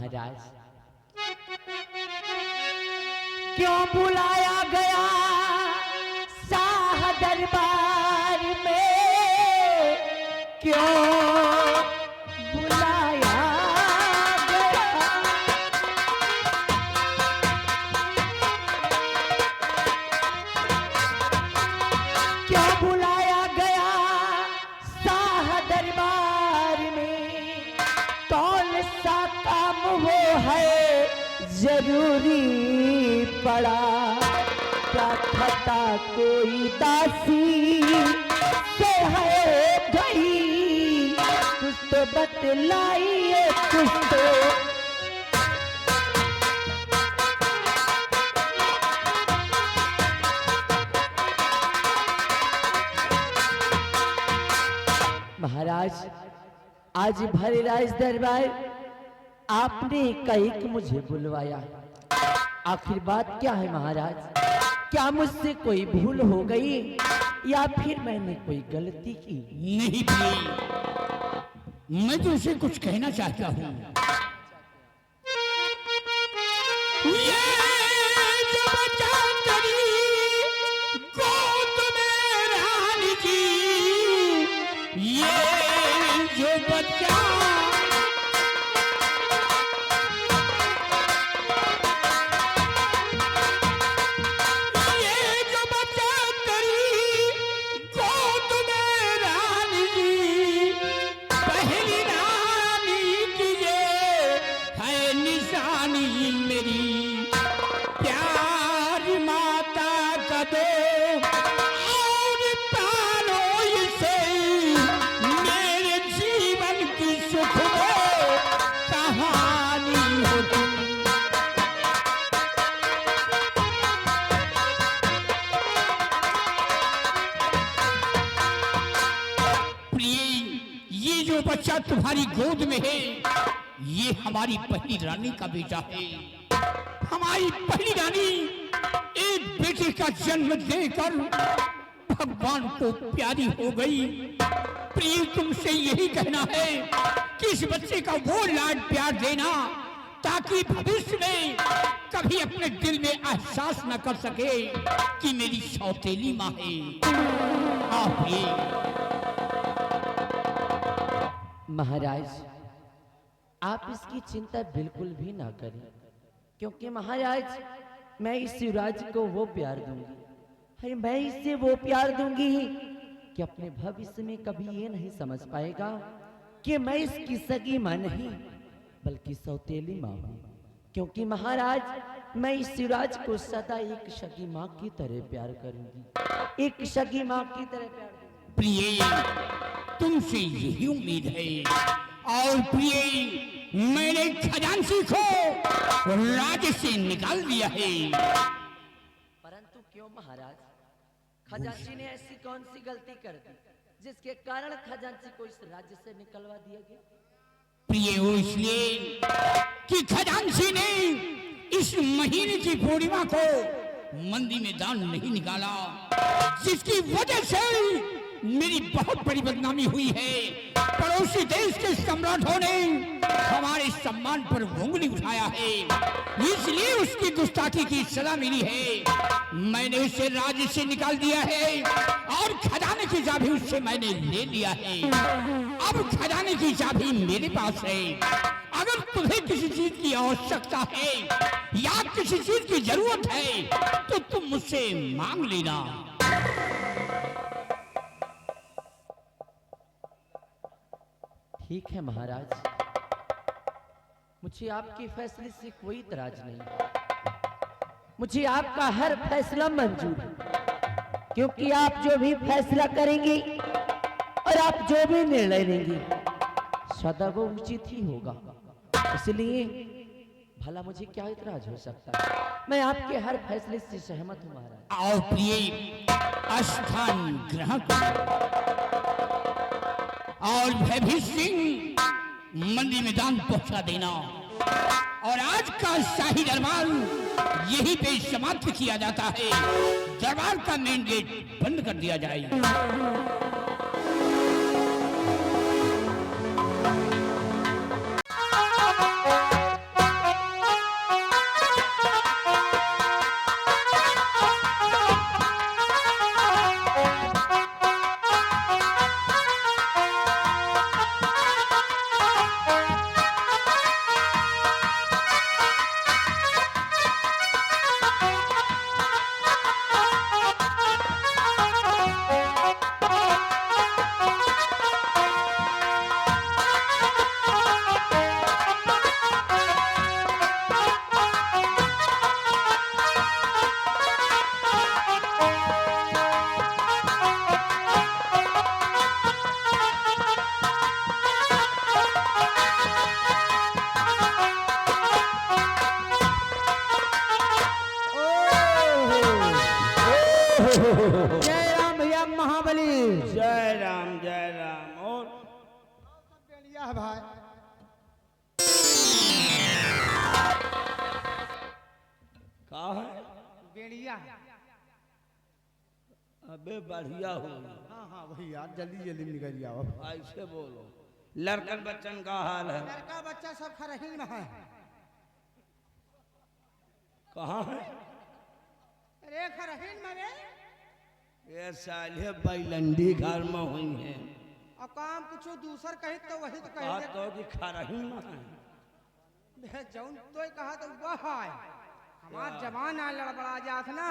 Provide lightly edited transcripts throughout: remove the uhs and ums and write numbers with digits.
महाराज, क्यों बुलाया गया शाह दरबार में, क्यों बुलाया गया, क्यों बुलाया गया शाह दरबार में, कौन सा काम वो है जरूरी पड़ा, क्या खता कोई दासी से है गई, कुछ तो बतलाइए कुछ तो। महाराज, आज भरे राज दरबार आपने कहीं मुझे बुलवाया, आखिर बात क्या है महाराज? क्या मुझसे कोई भूल हो गई या फिर मैंने कोई गलती की? नहीं भाई, मैं तुमसे कुछ कहना चाहता हूँ। ये जो बच्चा तेरी गोद में रानी जी, ये जो बच्चा बच्चा तुम्हारी गोद में है, ये हमारी पहली रानी का बेटा है। हमारी पहली रानी एक बेटे का जन्म देकर भगवान को प्यारी हो गई। प्रिय, तुमसे यही कहना है कि इस बच्चे का वो लाड प्यार देना ताकि भविष्य में कभी अपने दिल में एहसास न कर सके कि मेरी सौतेली माँ है। आप ये महाराज, आप इसकी चिंता बिल्कुल भी ना करें, क्योंकि महाराज मैं इस युवराज को वो प्यार दूंगी, अरे मैं इससे वो प्यार दूंगी कि अपने भविष्य में कभी ये नहीं समझ पाएगा कि मैं इसकी सगी माँ नहीं बल्कि सौतेली माँ हूँ। क्योंकि महाराज मैं इस युवराज को सदा एक सगी माँ की तरह प्यार करूंगी, एक सगी माँ की तरह प्यार दूंगी। प्रिय, तुमसे यही उम्मीद है। और प्रिय, मैंने खजांची को राज्य से निकाल दिया है। परंतु क्यों महाराज? खजांची ने ऐसी कौन सी गलती कर दी जिसके कारण खजांची को इस राज्य से निकलवा दिया गया? प्रिय, वो इसलिए कि खजांची ने इस महीने की पूर्णिमा को मंदी में दान नहीं निकाला, जिसकी वजह से मेरी बहुत बड़ी बदनामी हुई है। पड़ोसी देश के सम्राटों ने हमारे सम्मान पर उंगली उठाया है, इसलिए उसकी गुस्ताखी की सजा मिली है। मैंने उसे राज्य से निकाल दिया है और खजाने की चाबी उससे मैंने ले लिया है। अब खजाने की चाबी मेरे पास है। अगर तुम्हें किसी चीज की आवश्यकता है या किसी चीज की जरूरत है तो तुम मुझसे मांग लेना। ठीक है महाराज, मुझे आपके फैसले से कोई इतराज नहीं, मुझे आपका हर फैसला मंजूर है, क्योंकि आप जो भी फैसला करेंगे और आप जो भी निर्णय लेंगे सदा वो उचित ही होगा। इसलिए भला मुझे क्या इतराज हो सकता है? मैं आपके हर फैसले से सहमत हूँ महाराज। और प्रिय, अस्थान ग्रहण और भयभीत सिंह मंदी में दान पहुंचा देना, और आज का शाही दरबार यही पे समाप्त किया जाता है। दरबार का मेन गेट बंद कर दिया जाए। अबे बढ़िया हो, हाँ हाँ वही यार, जल्दी जल्दी निकल जाओ। ऐसे बोलो। लड़कन बच्चन का हाल है? लड़का बच्चा सब खरहीन में है। कहाँ है? अरे खरहीन में रे। ये साले बैलंडी घर में हुई है। और काम कुछ दूसर कही तो वही तो कहा कही तो कि खरही में है। दे। जौन तो कहा तो वह है। हमार जवान आ लड़बड़ा जात ना,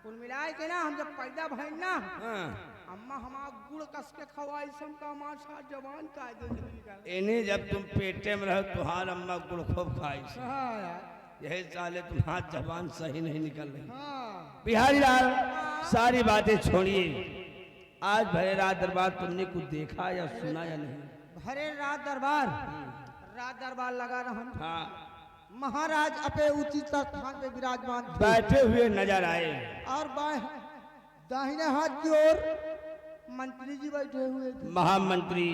कुल मिलाए के ना हम जब पैदा भइल ना, हाँ। अम्मा हमार गुड़ कस के खवाई का हमार साथ जवान का दे। इन्हीं जब तुम पेटे में रहो तुम्हार अम्मा गुड़ खूब खाई से। हाँ यार, यही साले तुम्हारा जबान सही नहीं निकल रही। हाँ बिहारी लाल सारी बातें छोड़िए, आज भरे रात दरबार तुमने कुछ देखा या सुना या नहीं? भरे रात दरबार लगा रहन। हाँ। महाराज अपे उचित स्थान पे विराजमान थे बैठे हुए नजर आए। और दाहिने हाथ की ओर मंत्री जी बैठे हुए थे, महामंत्री।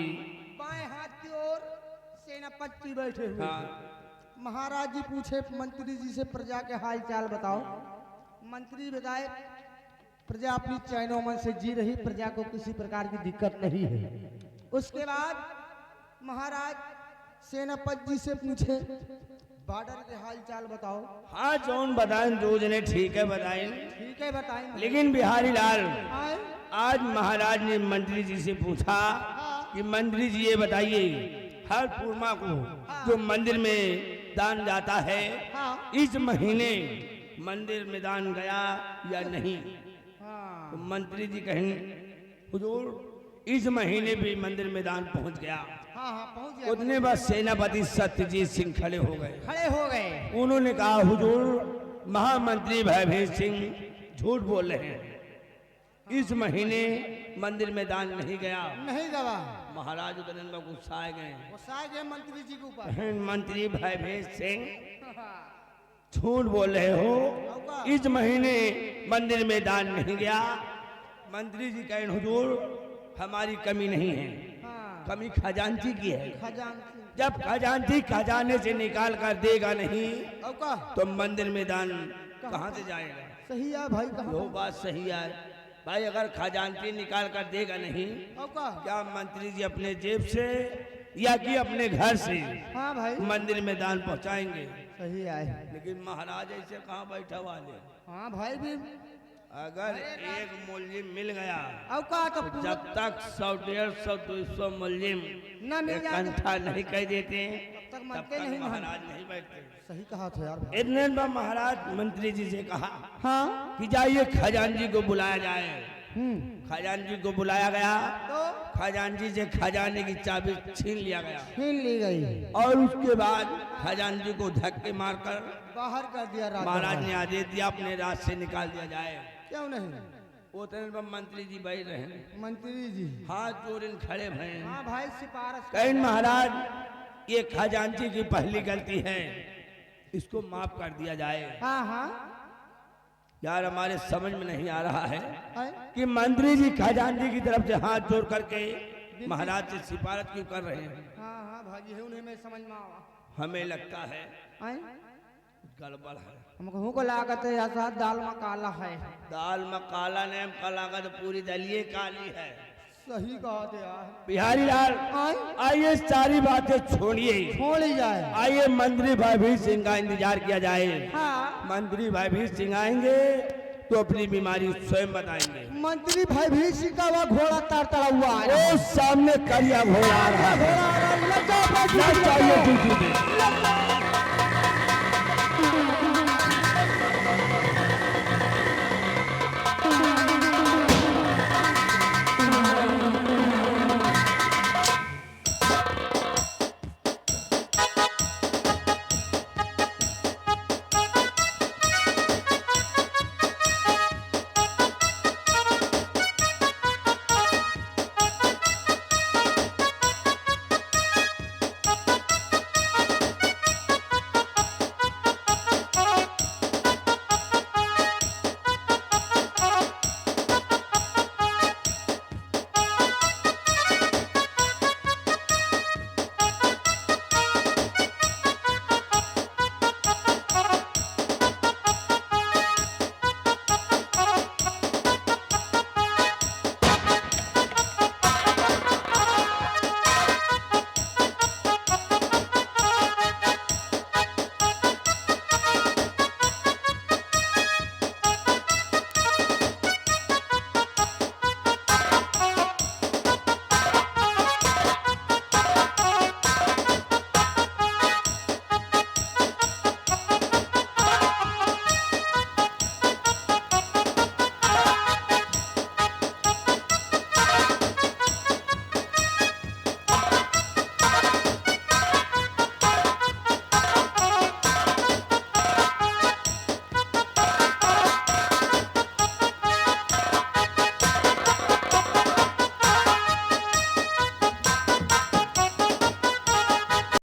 बाएं हाथ की ओर सेनापति बैठे हुए हाँ। थे। महाराज जी पूछे मंत्री जी से प्रजा के हाल चाल बताओ। मंत्री बताए प्रजा अपनी चैन मन से जी रही, प्रजा को किसी प्रकार की दिक्कत नहीं है। उसके बाद महाराज सेनापति जी से पूछे बॉर्डर के हाल चाल बताओ। हाँ जौन बताएं दो जने ठीक है बताएं। ठीक है बताएं। लेकिन बिहारी लाल आए? आज महाराज ने मंत्री जी से पूछा कि मंत्री जी ये बताइए, हर पूर्णिमा को जो मंदिर में दान जाता है, हाँ। इस महीने मंदिर में दान गया या नहीं? हाँ। तो मंत्री जी कहें हुजूर इस महीने भी मंदिर में दान पहुंच गया। हाँ हाँ पहुंच गया। उतने बाद सेनापति सत्यजीत सिंह खड़े हो गए। खड़े हो गए। उन्होंने कहा हुजूर महामंत्री भयभीत सिंह झूठ बोल रहे हैं, इस महीने मंदिर में दान नहीं गया। नहीं गवा। महाराज उतने में गुस्साए गए। गुस्साए गए मंत्री जी के ऊपर। मंत्री भयभीत सिंह झूठ बोल रहे हो, इस महीने मंदिर में दान नहीं गया। मंत्री जी कहें हुजूर हमारी कमी नहीं है, हाँ। कमी खजांची की है। खजांची। जब खजांची खजाने से निकाल कर देगा नहीं और का? तो मंदिर में दान कहाँ से जाएगा? सही है भाई कहा। वो बात सही है भाई, अगर खजांची निकाल कर देगा नहीं, और का? क्या मंत्री जी अपने जेब से या कि अपने घर से हाँ भाई मंदिर में दान पहुंचाएंगे? सही है। लेकिन महाराज ऐसे कहाँ बैठा वाले, हाँ भाई भी अगर एक मुलजिम मिल गया और का तो तो जब तक 100, 150, 200 मुलजिम न मिल जाए इकट्ठा नहीं कर देते तब तक तब मनते तक नहीं महाराज नहीं बैठते। सही कहा था यार भाई। इतने में महाराज मंत्री जी से कहा हाँ। कि जाइए खजांची को बुलाया जाए। खजांची को बुलाया गया, तो खजांची से खजाने की चाबी छीन लिया गया छीन ली गई और उसके बाद खजांची को धक्के मारकर बाहर कर दिया रात महाराज ने आदेश दिया अपने राज से निकाल दिया जाए। क्यों नहीं? उतने में मंत्री जी बैठ रहे हैं, मंत्री जी हाथ जोड़ इन खड़े भये हैं। हाँ भाई सिफारिश कहीं महाराज ये खजांची की पहली गलती है, इसको माफ कर दिया जाए। हाँ हाँ यार हमारे समझ में नहीं आ रहा है है? कि मंत्री जी खजांची की तरफ से हाथ जोड़ करके महाराज से सिफारिश क्यों कर रहे हैं? हाँ हाँ भाई ये उन्हें में समझ में आवा। हमें लगता है हैं? गड़बड़ है। हमको को लागत है ऐसा दाल में काला है। दाल में काला ने लागत पूरी दलिए काली है। सही कहा थे यार। बिहारी लाल आइए सारी बातें छोड़िए, छोड़ ही जाए। आइए मंत्री भयभीत सिंह का इंतजार किया जाए। हाँ मंत्री भयभीत सिंह आएंगे तो अपनी बीमारी स्वयं बताएंगे। मंत्री भयभीत सिंह का वह घोड़ा तरतड़ा हुआ है। वो सामने करिया घोड़ा आ रहा है। घोड़ा आ रहा है, लगा चाहिए